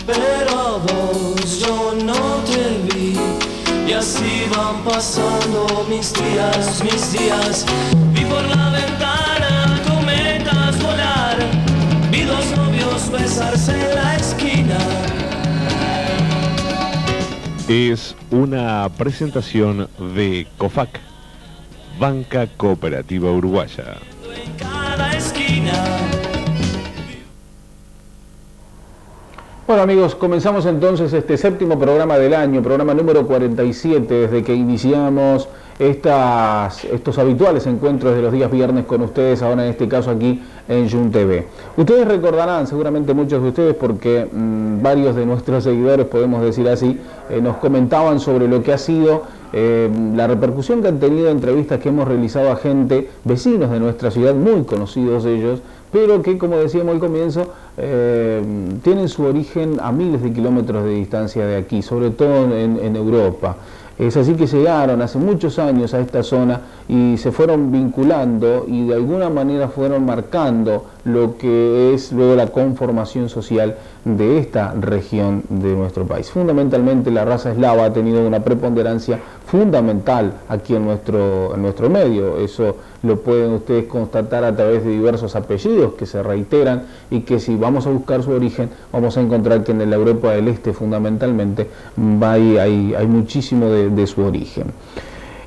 pero a vos yo no te vi. Y así van pasando mis días. Vi por la ventana cometas volar, vi dos novios besarse en la esquina. Es una presentación de COFAC, Banca Cooperativa Uruguaya. En cada esquina. Bueno amigos, comenzamos entonces este séptimo programa del año, programa número 47, desde que iniciamos estos habituales encuentros de los días viernes con ustedes, ahora en este caso aquí en Jun TV. Ustedes recordarán, seguramente muchos de ustedes, porque varios de nuestros seguidores, podemos decir así, nos comentaban sobre lo que ha sido la repercusión que han tenido entrevistas que hemos realizado a gente, vecinos de nuestra ciudad, muy conocidos ellos, pero que, como decíamos al comienzo, tienen su origen a miles de kilómetros de distancia de aquí, sobre todo en Europa. Es así que llegaron hace muchos años a esta zona y se fueron vinculando y de alguna manera fueron marcando lo que es luego la conformación social de esta región de nuestro país. Fundamentalmente la raza eslava ha tenido una preponderancia fundamental aquí en nuestro medio. Eso lo pueden ustedes constatar a través de diversos apellidos que se reiteran y que si vamos a buscar su origen vamos a encontrar que en la Europa del Este fundamentalmente hay muchísimo de su origen.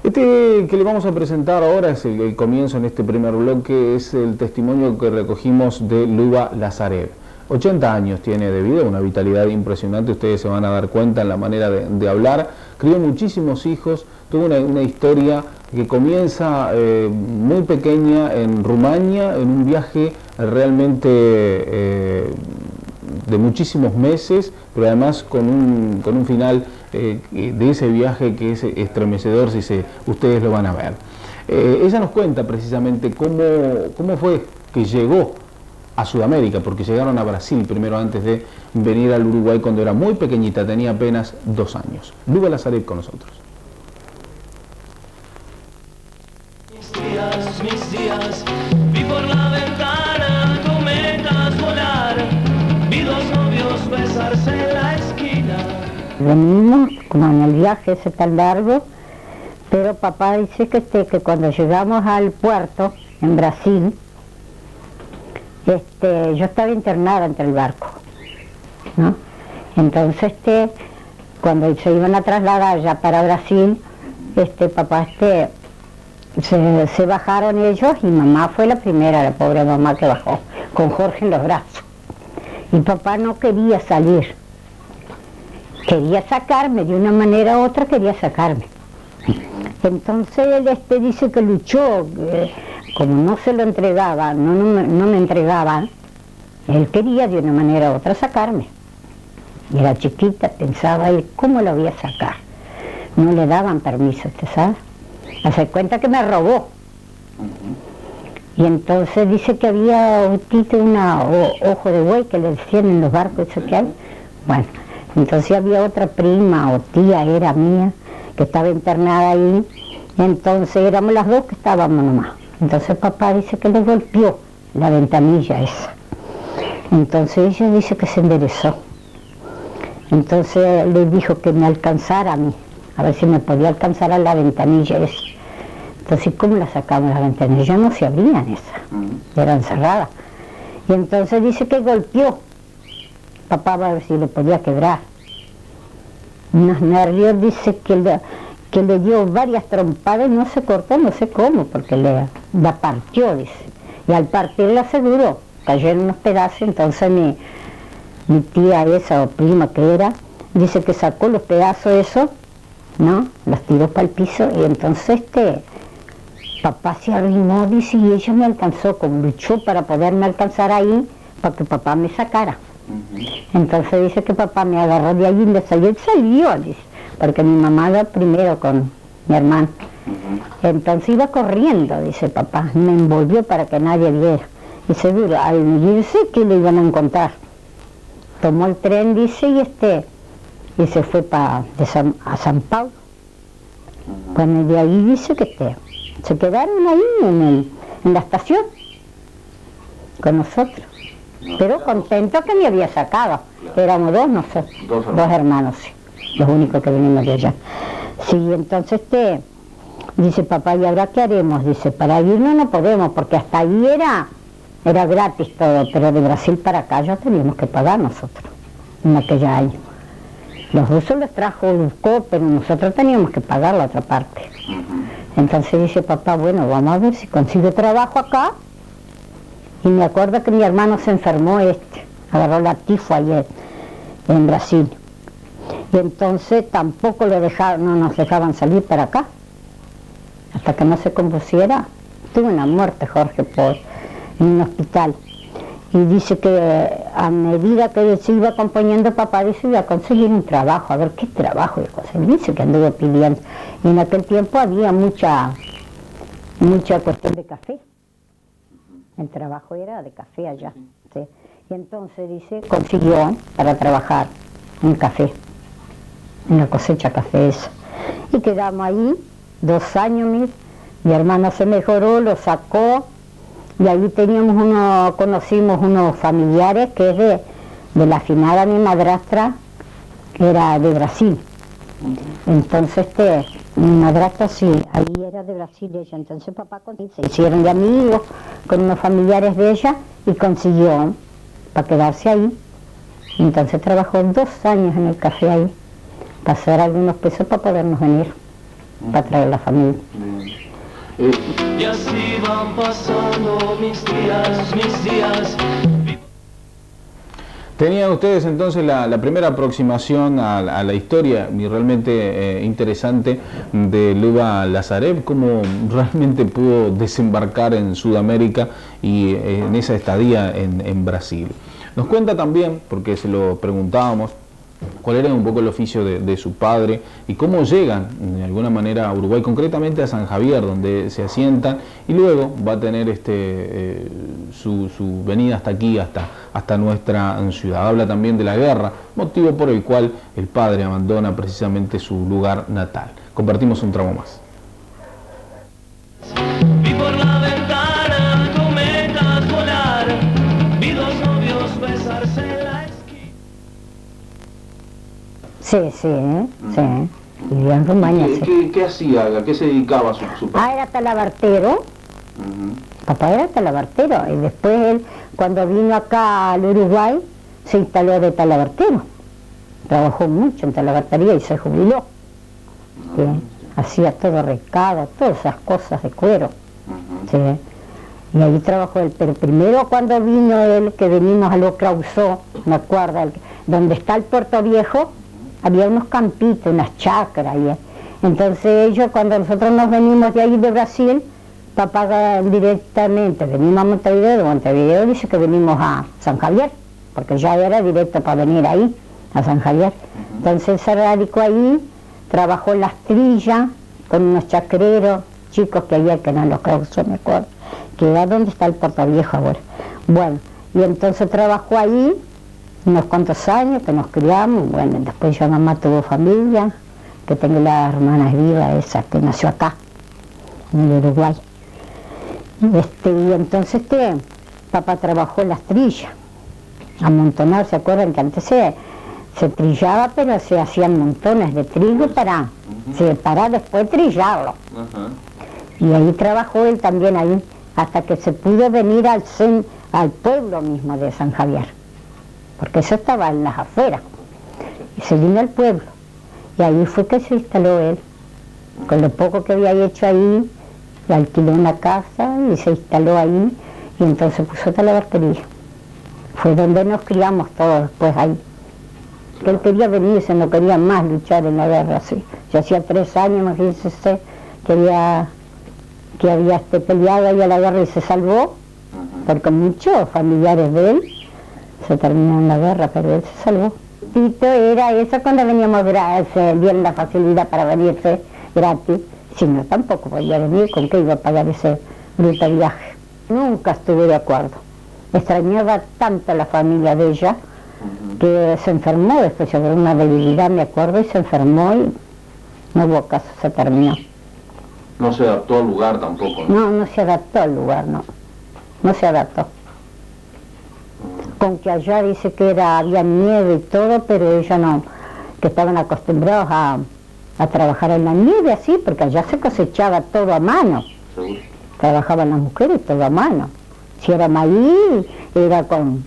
Este que le vamos a presentar ahora es el comienzo en este primer bloque, es el testimonio que recogimos de Luba Lazarev. 80 años tiene de vida, una vitalidad impresionante, ustedes se van a dar cuenta en la manera de hablar. Crió muchísimos hijos, tuvo una historia que comienza muy pequeña en Rumania, en un viaje realmente de muchísimos meses, pero además con un final de ese viaje que es estremecedor, ustedes lo van a ver. Ella nos cuenta precisamente cómo fue que llegó a Sudamérica, porque llegaron a Brasil primero antes de venir al Uruguay cuando era muy pequeñita, tenía apenas 2 años. Luba Lazarev con nosotros. Mis días, vi por la ventana cometas volar, vi dos novios besarse en la esquina. Venimos, como en el viaje ese tan largo, pero papá dice que cuando llegamos al puerto, en Brasil, yo estaba internada entre el barco, ¿no? Entonces, cuando se iban a trasladar ya para Brasil, papá, se bajaron ellos y mamá fue la primera, la pobre mamá que bajó, con Jorge en los brazos. Y papá no quería salir, quería sacarme, de una manera u otra quería sacarme. Entonces él dice que luchó, como no se lo entregaba, no me entregaban, él quería de una manera u otra sacarme. Y era chiquita, pensaba él, ¿cómo lo voy a sacar? No le daban permiso, ¿usted sabe? Hace cuenta que me robó. Y entonces dice que había un ojo de buey que le decían en los barcos, eso que hay. Bueno, entonces había otra prima o tía, era mía, que estaba internada ahí. Entonces éramos las dos que estábamos nomás. Entonces papá dice que le golpeó la ventanilla esa. Entonces ella dice que se enderezó. Entonces le dijo que me alcanzara a mí, a ver si me podía alcanzar a la ventanilla esa. Entonces, ¿cómo la sacamos las ventanillas? Ya no se abrían esas, eran cerradas. Y entonces dice que golpeó. Papá va a ver si le podía quebrar. Unos nervios, dice que le dio varias trompadas y no se cortó, no sé cómo, porque la partió, dice. Y al partirla se duró, cayeron unos pedazos, entonces mi tía esa o prima que era, dice que sacó los pedazos esos, ¿no? Los tiró para el piso y entonces papá se arrimó, dice, y ella me alcanzó, como luchó para poderme alcanzar ahí, para que papá me sacara. Entonces dice que papá me agarró de allí y le salió, dice, porque mi mamá iba primero con mi hermano. Entonces iba corriendo, dice papá, me envolvió para que nadie viera. Y seguro, al irse, ¿qué le iban a encontrar? Tomó el tren, dice, y se fue a San Paulo. Bueno, y de ahí dice que se quedaron ahí en la estación con nosotros. pero contento que me había sacado. Éramos dos, no sé, dos hermanos, sí, los únicos que venimos de allá. Sí, entonces dice papá, ¿y ahora qué haremos? Dice, para irnos no podemos, porque hasta ahí era gratis todo, pero de Brasil para acá ya teníamos que pagar nosotros, en aquel año. Los rusos los buscó, pero nosotros teníamos que pagar la otra parte. Entonces dice papá, bueno, vamos a ver si consigo trabajo acá. Y me acuerdo que mi hermano se enfermó, agarró la tifo ayer en Brasil. Y entonces tampoco no nos dejaban salir para acá. Hasta que no se compusiera, tuvo una muerte Jorge en un hospital. Y dice que a medida que se iba componiendo papá, dice, iba a conseguir un trabajo, a ver qué trabajo iba a conseguir. Dice que anduvo pidiendo. Y en aquel tiempo había mucha cuestión de café. El trabajo era de café allá. ¿Sí? Y entonces dice, consiguió para trabajar en café, en la cosecha café esa. Y quedamos ahí 2 años, mi hermano se mejoró, lo sacó. Y ahí conocimos unos familiares que es de la afinada mi madrastra, que era de Brasil. Entonces mi madrastra sí, ahí era de Brasil ella. Entonces papá se hicieron de amigos con unos familiares de ella y consiguió para quedarse ahí. Entonces trabajó 2 años en el café ahí, para hacer algunos pesos para podernos venir, para traer la familia. Y así van pasando mis días. Tenían ustedes entonces la primera aproximación a la historia y realmente interesante de Luba Lazarev, cómo realmente pudo desembarcar en Sudamérica y en esa estadía en Brasil. Nos cuenta también, porque se lo preguntábamos, cuál era un poco el oficio de su padre y cómo llegan de alguna manera a Uruguay, concretamente a San Javier, donde se asientan, y luego va a tener su venida hasta aquí, hasta nuestra ciudad. Habla también de la guerra, motivo por el cual el padre abandona precisamente su lugar natal. Compartimos un tramo más. Vi por la ventana cometas volar, vi 2 novios besarse en la esquina. Sí, sí. Vivía en Rumania. ¿Qué hacía? ¿A qué se dedicaba su padre? Era talabartero. Papá era talabartero. Y después él, cuando vino acá al Uruguay, se instaló de talabartero. Trabajó mucho en talabartería y se jubiló. ¿Sí? Hacía todo recado, todas esas cosas de cuero. ¿Sí? Y ahí trabajó él. Pero primero cuando vino él, que venimos a Lo Creusó, me acuerdo, donde está el Puerto Viejo, había unos campitos, unas chacras. Entonces ellos, cuando nosotros nos venimos de ahí de Brasil, papá directamente, venimos a Montevideo, de Montevideo dice que venimos a San Javier, porque ya era directo para venir ahí, a San Javier. Entonces se radicó ahí, trabajó en las trillas, con unos chacreros, chicos que había, que no los Creusó, me acuerdo, que era donde está el Puerto Viejo ahora. Bueno, y entonces trabajó ahí unos cuantos años, que nos criamos. Bueno, después ya mamá tuvo familia, que tengo las hermanas vivas, esa que nació acá, en el Uruguay. Y entonces papá trabajó en las trillas, amontonar. ¿Se acuerdan que antes se trillaba, pero se hacían montones de trigo para después trillarlo? Y ahí trabajó él también ahí, hasta que se pudo venir al pueblo mismo de San Javier, porque eso estaba en las afueras, y se vino al pueblo, y ahí fue que se instaló él, con lo poco que había hecho ahí, le alquiló una casa y se instaló ahí, y entonces puso talabartería. Fue donde nos criamos todos después ahí. Que él quería venirse, no quería más luchar en la guerra, así. Ya hacía 3 años, imagínense, que había peleado ahí a la guerra y se salvó, porque muchos familiares de él se terminó en la guerra, pero él se salvó. Tito era eso cuando veníamos, se dieron la facilidad para venirse gratis, si no tampoco podía venir, ¿con qué iba a pagar ese bruto viaje? Nunca estuve de acuerdo. Extrañaba tanto a la familia de ella que se enfermó, después de una debilidad, me acuerdo, y se enfermó y no hubo caso, se terminó. No se adaptó al lugar tampoco, ¿no? No se adaptó al lugar, no se adaptó. con que allá dice que había nieve y todo, pero ellos no, que estaban acostumbrados a trabajar en la nieve así, porque allá se cosechaba todo a mano. Seguro. Trabajaban las mujeres todo a mano. Si era maíz, era con...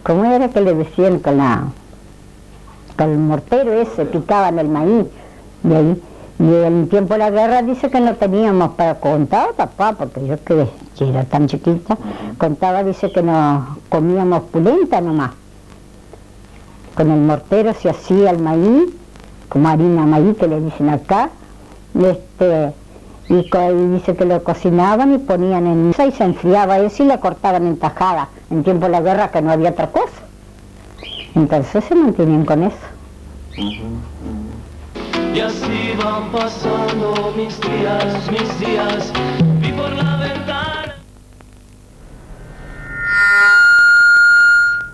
¿Cómo era que le decían? Con el mortero ese, picaban el maíz. Y ahí, y en tiempo de la guerra dice que no teníamos para contar, papá, porque yo que era tan chiquita, contaba, dice que nos comíamos pulenta nomás. Con el mortero se hacía el maíz, como harina maíz que le dicen acá, y dice que lo cocinaban y ponían en mesa y se enfriaba eso y la cortaban en tajada, en tiempo de la guerra que no había otra cosa. Entonces se mantenían con eso. Y así van pasando mis días, vi por la ventana.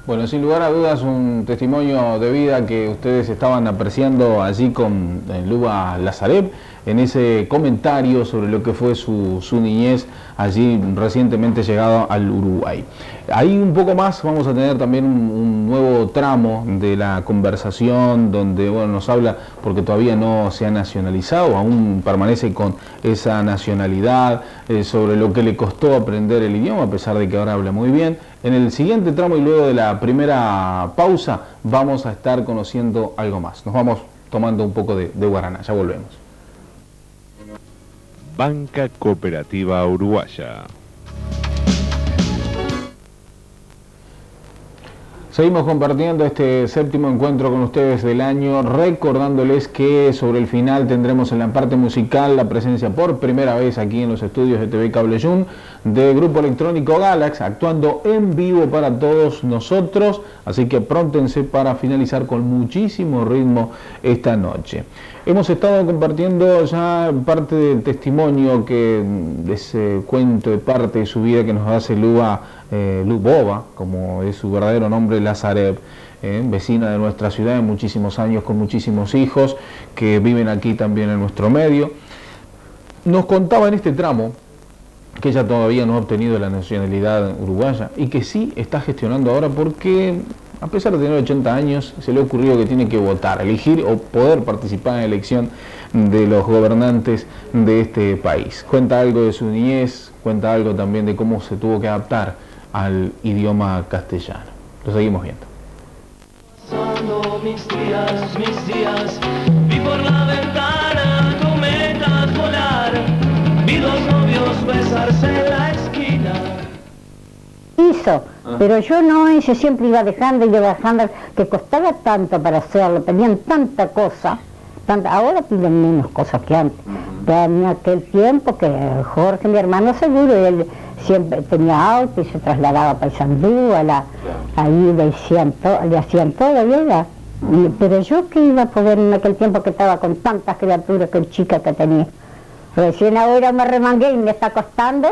Bueno, sin lugar a dudas un testimonio de vida que ustedes estaban apreciando allí con Luba Lazarev en ese comentario sobre lo que fue su niñez allí recientemente llegado al Uruguay. Ahí un poco más vamos a tener también un nuevo tramo de la conversación donde nos habla, porque todavía no se ha nacionalizado, aún permanece con esa nacionalidad, sobre lo que le costó aprender el idioma, a pesar de que ahora habla muy bien. En el siguiente tramo y luego de la primera pausa vamos a estar conociendo algo más. Nos vamos tomando un poco de guaraná, ya volvemos. Banca Cooperativa Uruguaya. Seguimos compartiendo este séptimo encuentro con ustedes del año, recordándoles que sobre el final tendremos en la parte musical la presencia por primera vez aquí en los estudios de TV Cable Jun del grupo electrónico Galax, actuando en vivo para todos nosotros, así que apróntense para finalizar con muchísimo ritmo esta noche. Hemos estado compartiendo ya parte del testimonio de ese cuento de parte de su vida que nos hace Lubova, como es su verdadero nombre, Lazarev, vecina de nuestra ciudad de muchísimos años, con muchísimos hijos que viven aquí también en nuestro medio. Nos contaba en este tramo que ella todavía no ha obtenido la nacionalidad uruguaya y que sí está gestionando ahora porque, a pesar de tener 80 años, se le ha ocurrido que tiene que votar, elegir o poder participar en la elección de los gobernantes de este país. Cuenta algo de su niñez, cuenta algo también de cómo se tuvo que adaptar al idioma castellano. Lo seguimos viendo. Pasando mis días, vi por la ventana cometas volar, vi dos novios besarse en la esquina. Pero yo no, ella siempre iba dejando, que costaba tanto para hacerlo, pedían tanta cosa, ahora piden menos cosas que antes. Pero en aquel tiempo que Jorge, mi hermano, seguro, él siempre tenía auto y se trasladaba para Paysandú, ahí le hacían todo, ¿verdad? Pero yo que iba a poder en aquel tiempo que estaba con tantas criaturas, con chicas que tenía. Recién ahora me remangué y me está costando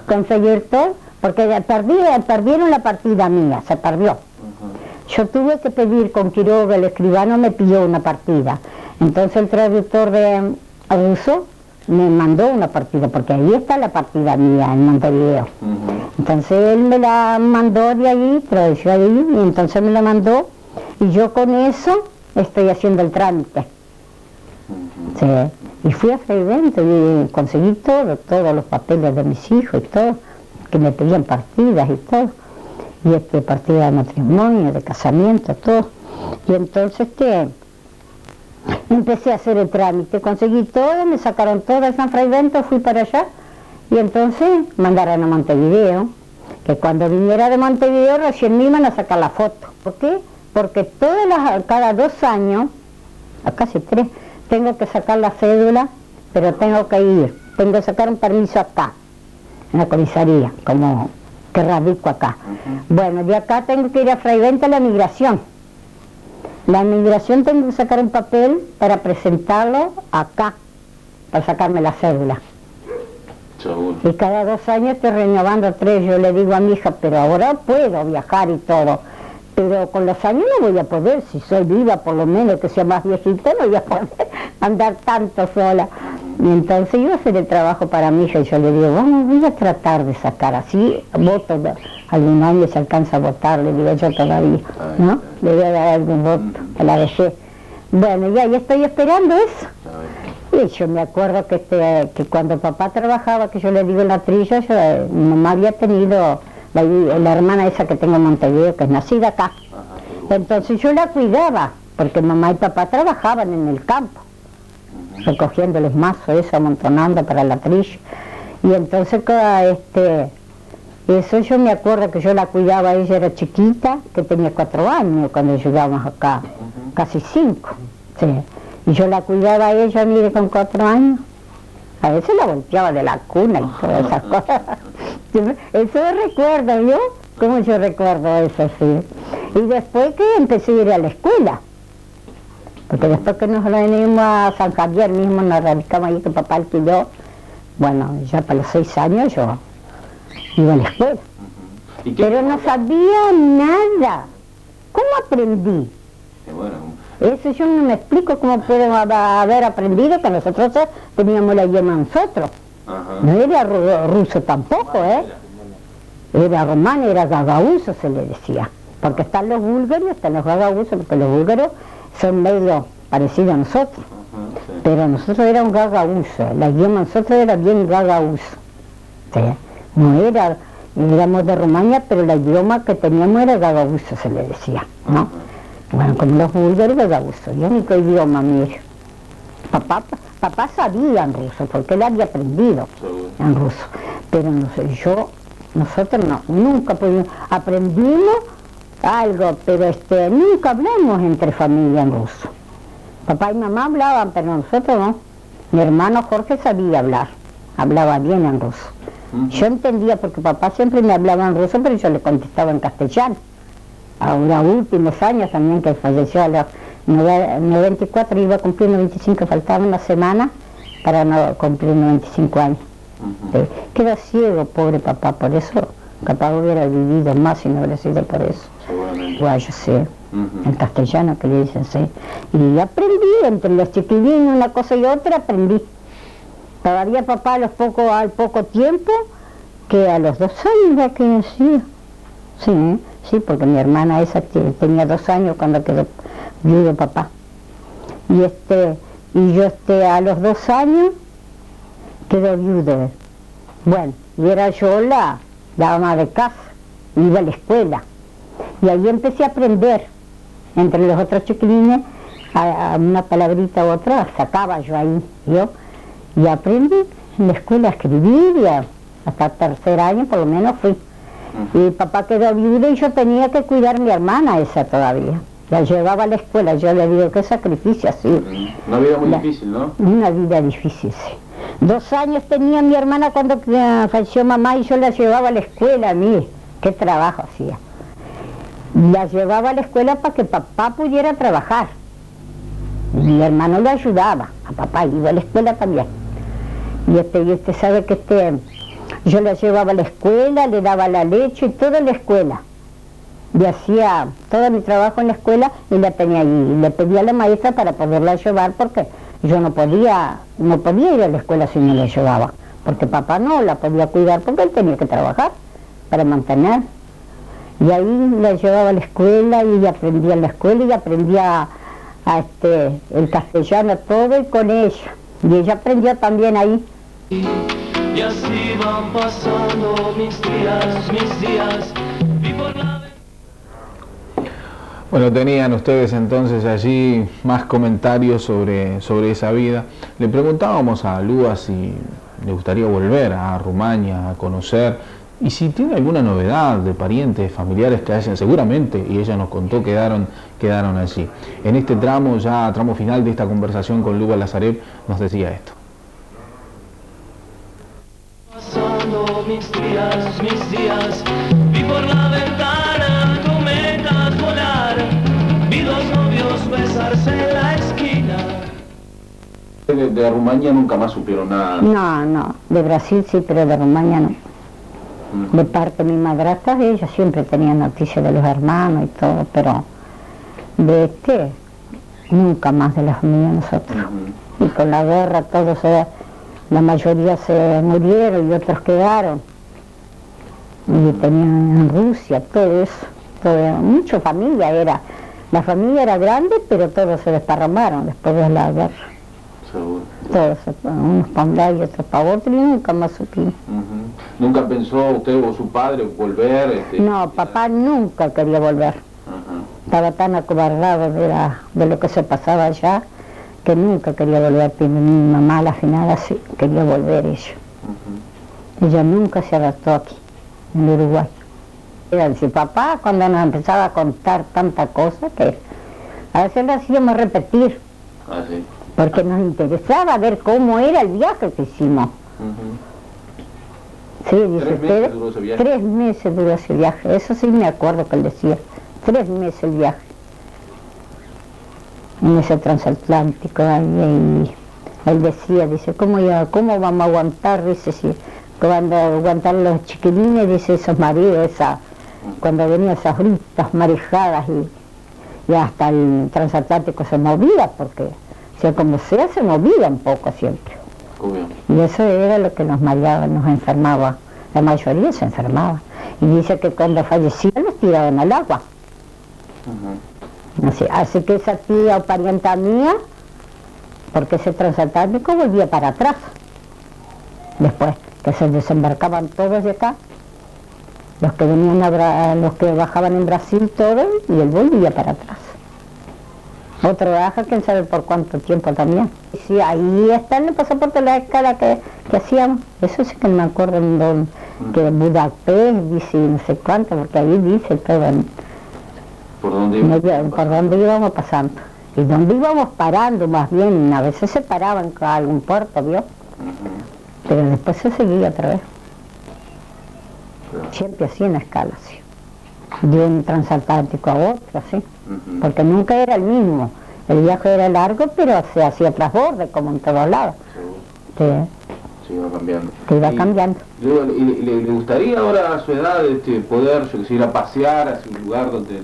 conseguir todo, porque perdieron la partida mía, se perdió. Yo tuve que pedir con Quiroga, el escribano me pidió una partida. Entonces el traductor de ruso me mandó una partida, porque ahí está la partida mía en Montevideo. Entonces él me la mandó de ahí, tradució ahí, y entonces me la mandó, y yo con eso estoy haciendo el trámite. Sí. Y fui a Freivento y conseguí todos los papeles de mis hijos y todo, que me pedían partidas y todo, y partida de matrimonio, de casamiento, todo. Y entonces empecé a hacer el trámite, conseguí todo, me sacaron todo de San Freivento, fui para allá, y entonces mandaron a Montevideo, que cuando viniera de Montevideo recién me iban a sacar la foto. ¿Por qué? Porque cada 2 años, a casi 3, tengo que sacar la cédula, pero tengo que sacar un permiso acá, en la comisaría, como que radico acá. Bueno, de acá tengo que ir a Freivento a la migración. La migración tengo que sacar un papel para presentarlo acá, para sacarme la cédula. Y cada 2 años estoy renovando 3, yo le digo a mi hija, pero ahora puedo viajar y todo. Pero con los años no voy a poder, si soy viva por lo menos, que sea más viejita, no voy a poder andar tanto sola. Y entonces iba a hacer el trabajo para mi hija y yo le digo, voy a tratar de sacar así, voto algún año se alcanza a votar, le digo yo todavía, ¿no? Le voy a dar algún voto, que la dejé. Bueno, ya estoy esperando eso. Y yo me acuerdo que cuando papá trabajaba, que yo le digo en la trilla, mi mamá había tenido la hermana esa que tengo en Montevideo, que es nacida acá. Entonces yo la cuidaba, porque mamá y papá trabajaban en el campo, recogiendo los mazos, eso, amontonando para la trilla. Y entonces eso yo me acuerdo que yo la cuidaba, ella era chiquita, que tenía 4 años cuando llegábamos acá, casi 5. Sí. Y yo la cuidaba a ella, mire, con 4 años. A veces la volteaba de la cuna y todas esas cosas. Eso recuerdo, ¿yo? ¿Cómo yo recuerdo eso, sí? Y después que empecé a ir a la escuela. Porque después que nos venimos a San Javier mismo, nos radicamos ahí, que papá alquiló. Bueno, ya para los 6 años yo iba a la escuela. Pero no sabía nada. ¿Cómo aprendí? Eso yo no me explico cómo puedo haber aprendido, que nosotros teníamos la idioma nosotros. No era ruso tampoco, era romano, era gagaúzo se le decía. Porque están los búlgaros, están los gagauzos, porque los búlgaros son medio parecidos a nosotros. Pero nosotros éramos gagaúzo, la idioma nosotros era bien gagaúzo. ¿Sí? No era, éramos de Rumania, pero el idioma que teníamos era gagaúzo se le decía, ¿no? Bueno, como los búlgaros, gagaúzo, el único idioma, mire. Papá sabía en ruso, porque él había aprendido en ruso. Pero no sé, nosotros no, nunca pudimos, aprendimos algo, pero nunca hablamos entre familia en ruso. Papá y mamá hablaban, pero nosotros no. Mi hermano Jorge sabía hablar, hablaba bien en ruso. Yo entendía porque papá siempre me hablaba en ruso, pero yo le contestaba en castellano. Ahora, últimos años también, que falleció a los 94, iba a cumplir 95, faltaba una semana para no cumplir 95 años. Quedó ciego, pobre papá, por eso capaz hubiera vivido más si no hubiera sido por eso. Guayo, sí, en castellano que le dicen, sí. Y aprendí, entre los chiquilines, una cosa y otra, aprendí. Todavía papá al poco tiempo, que a los 2 años ya que decía. Sí, porque mi hermana esa tenía 2 años cuando quedó viudo papá. Y yo a los 2 años quedó viudo. Bueno, y era yo la ama de casa, iba a la escuela. Y ahí empecé a aprender, entre los otros chiquilines, a una palabrita u otra, sacaba yo ahí, y aprendí en la escuela a escribir, y hasta 3er año por lo menos fui. Y papá quedó viudo y yo tenía que cuidar a mi hermana esa todavía. La llevaba a la escuela, yo le digo, qué sacrificio así. Una vida muy difícil, ¿no? Una vida difícil, sí. 2 años tenía mi hermana cuando falleció mamá y yo la llevaba a la escuela, mire, qué trabajo hacía. La llevaba a la escuela para que papá pudiera trabajar. Y mi hermano le ayudaba, a papá iba a la escuela también. Y usted sabe que yo la llevaba a la escuela, le daba la leche y toda la escuela. Y hacía todo mi trabajo en la escuela y la tenía allí. Y le pedía a la maestra para poderla llevar porque yo no podía ir a la escuela si no la llevaba. Porque papá no la podía cuidar porque él tenía que trabajar para mantener. Y ahí la llevaba a la escuela y aprendía en la escuela y aprendía el castellano todo y con ella. Y ella aprendió también ahí. Y así van pasando mis días, vi por la... Bueno, tenían ustedes entonces allí más comentarios sobre esa vida. Le preguntábamos a Lua si le gustaría volver a Rumania a conocer y si tiene alguna novedad de parientes, familiares que hayan, seguramente, y ella nos contó, quedaron allí. En este tramo final de esta conversación con Lua Lazarev, nos decía esto. Pasando mis días, vi por la ventana cometas volar, vi 2 novios besarse en la esquina. De Rumania nunca más supieron nada. No, de Brasil sí, pero de Rumania no. De parte de mi madrastra, ella siempre tenía noticias de los hermanos y todo, pero de nunca más de la familia nosotros. Y con la guerra todos la mayoría se murieron y otros quedaron. y tenían en Rusia, todo eso, mucha familia era. La familia era grande, pero todos se desparramaron después de la guerra. Seguro. Todos, unos para un lado y otros para otro, y nunca más supimos. ¿Nunca pensó usted o su padre volver? No, papá nunca quería volver. Estaba tan acobardado de lo que se pasaba allá, que nunca quería volver. Pero mi mamá a la final sí quería volver ella. Ella nunca se adaptó aquí, en Uruguay. Era decir, papá, cuando nos empezaba a contar tanta cosa, que a veces lo hacíamos repetir. Ah, sí. Porque nos interesaba ver cómo era el viaje que hicimos. Sí, dice usted, 3 meses duró ese viaje. 3 meses duró ese viaje, eso sí me acuerdo que él decía, 3 meses el viaje. En ese transatlántico ahí, y él decía, dice, ¿cómo vamos a aguantar? Dice, si cuando aguantaron los chiquilines, dice, esos maridos, cuando venían esas britas marejadas y hasta el transatlántico se movía, porque sea como sea, se movía un poco siempre. Obvio. Y eso era lo que nos mareaba, nos enfermaba. La mayoría se enfermaba. Y dice que cuando fallecían los tiraban al agua. Así que esa tía o parienta mía, porque ese transatlántico volvía para atrás. Después que se desembarcaban todos de acá, los que venían los que bajaban en Brasil todos, y él volvía para atrás. Otro baja, quién sabe por cuánto tiempo también. Sí, ahí está en el pasaporte la escala que hacíamos. Eso sí que no me acuerdo que en Budapest, dice no sé cuánto, porque ahí dice todo. ¿Por dónde íbamos pasando. Y dónde íbamos parando, más bien. A veces se paraban con algún puerto, ¿vio? Pero después se seguía otra vez. Siempre así en escala, sí. De un transatlántico a otro, sí. Porque nunca era el mismo. El viaje era largo, pero se hacía transborde, como en todos lados. Se iba cambiando. Se iba cambiando. ¿Le gustaría ahora a su edad poder, ir a pasear hacia un lugar donde...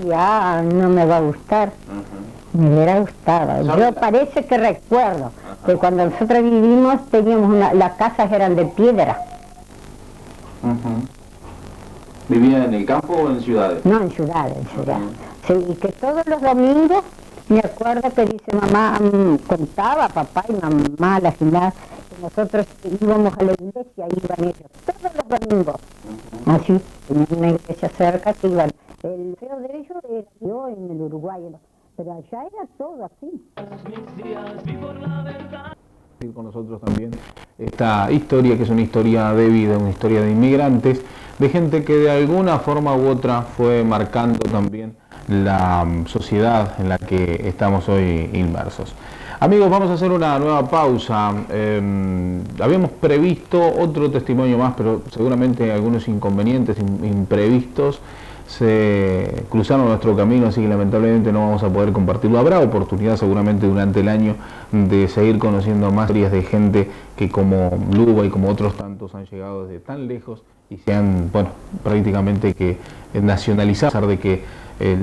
Ya, no me va a gustar. Me hubiera gustado. Yo parece que recuerdo que cuando nosotros vivimos teníamos las casas eran de piedra. ¿Vivía en el campo o en ciudades? No, en ciudades, en ciudades. Sí, y que todos los domingos, me acuerdo que dice mamá, contaba papá y mamá a la final, que nosotros íbamos a la iglesia, iban ellos, todos los domingos. Así, en una iglesia cerca que iban. El feo de ellos era yo en el Uruguay, pero allá era todo así. Con nosotros también esta historia, que es una historia de vida, una historia de inmigrantes, de gente que de alguna forma u otra fue marcando también la sociedad en la que estamos hoy inmersos. Amigos, vamos a hacer una nueva pausa. Habíamos previsto otro testimonio más, pero seguramente algunos inconvenientes imprevistos se cruzaron nuestro camino, así que lamentablemente no vamos a poder compartirlo. Habrá oportunidad seguramente durante el año de seguir conociendo más historias de gente que como Luba y como otros tantos han llegado desde tan lejos y se han, prácticamente que nacionalizado, a pesar de que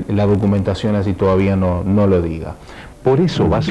la documentación así todavía no lo diga. Por eso va a